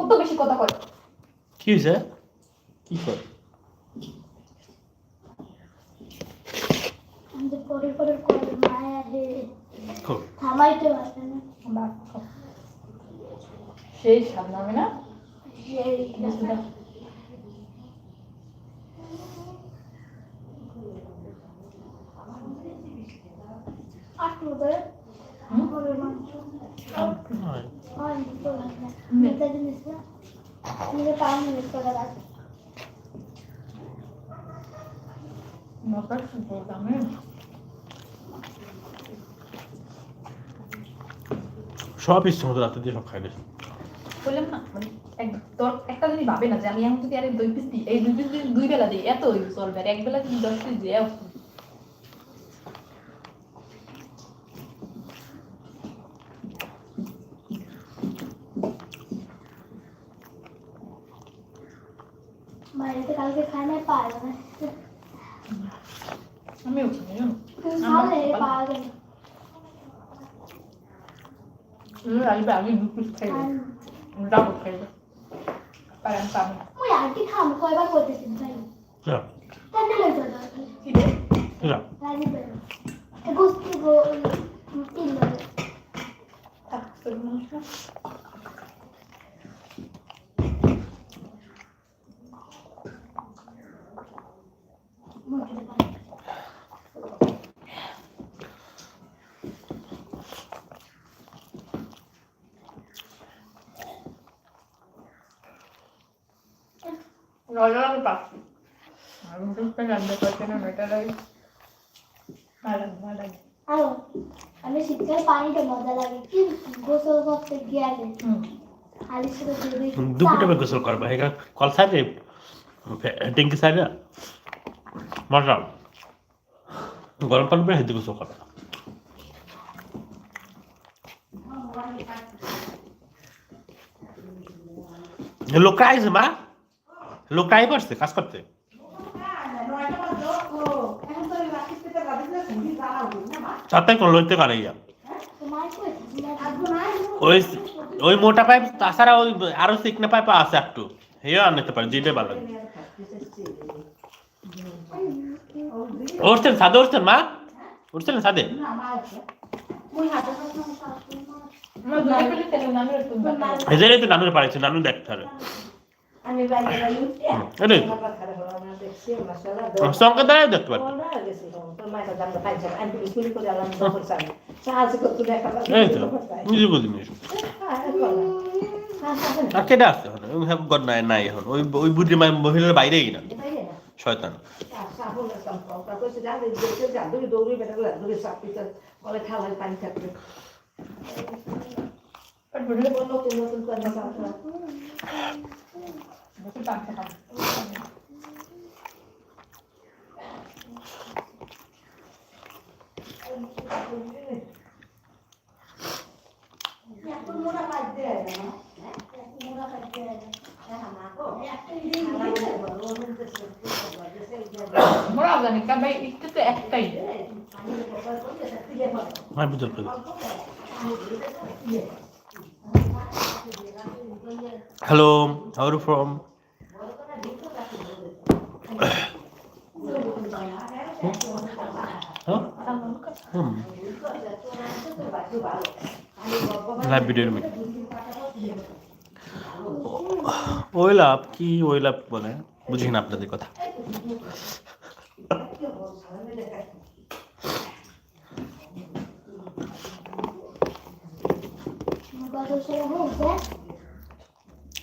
কত বেশি কথা কয় কি হয়েছে কি কর আমাদের পরে পরে করে মায়া হে থামাইতে পারবে না সেই সামনে আমি না এই আটুবে করে মাংস হয় তো না এটা জিনিস না নিয়ে পাম নিয়ে করে রাখ নটার সময় আমি সব ইচ্ছে মতো রাতে দিয়ে সব খাই দিয়েছি বললাম না মানে তোর একটা জিনিস ভাবে না যে আমি এখন যদি আরে 2 পিস দিই এই 2 পিস দুই বেলা দিই এত চলবে আর এক বেলা যদি 10 পিস দিই মায়েতে কালকে খানা পায় না আমি উঠি না খালে পায় না আসবে আমি 2 পিস খাই ডাবল খাই পারেন পাবেন ওই আর কি খাম কয়বার করতেছিস ভাই হ্যাঁ তাহলে লই যাও কি রে হ্যাঁ রাজি বেরো গোস্তি গো তিন লাগে থাক তোর মাংস রজাকে পাচ্ছি আর মুখটা রান্না করতে না মেটা লাগে ভালো ভালো আরো আমি শীতকালে পানিটা মজা লাগে কি গোসল করতে গেলে খালি শুধু দুধই দুপুরে টাইমে গোসল করবা এখানে কল সাইডে ট্যাঙ্কি সাইডে মজা গরম পানি করে হেঁটে গোসল করবা লোকরা আইছে মা লোকরা আই পারছে কাজ করতে চারটাই করলো লইতে পারে ইয়া ওই ওই মোটা পাইপ তাছাড়া ওই আরো চিকনা পাইপ আছে একটু হেও আনতে পারে যেটাই ভালো লাগে উঠছেন সাদে উঠছেন মা উঠছেন সাদে এজেরই তো নানুর পারেছে নানু দেখতে হবে আমি বাইরে বাইরে উঠে এটাই আমার কথা হলো আমরা দেখছি মাশাআল্লাহ সঙ্গে দাঁড়ায় দেখতে পারতো ওরা গেছে তো মাইটা দাম খাই যায় আমি স্কুলে করে আলাম দখল চাই সাহায্য করতে দেখা এই তো নিজে বুঝি নিস আর কেটে আসতে হবে ওই সব গড নাই নাই এখন ওই ওই বুদ্ধি মহিলার বাইরেই না শয়তান দৌড়ি বেটা দৌড়ি চাপিতে বলে খাওয়ার পানি থাকবে নতুন নতুন করে মোরা জানি কারণ ভাই একটু তো একটাই আমি বুঝতে পারি hello how are you from live ভিডিওর মধ্যে ওই লাভ কি ওই লাভ বলে বুঝি না আপনাদের কথা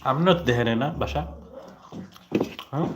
আপনার তো দেখেন না বাসা হ্যাঁ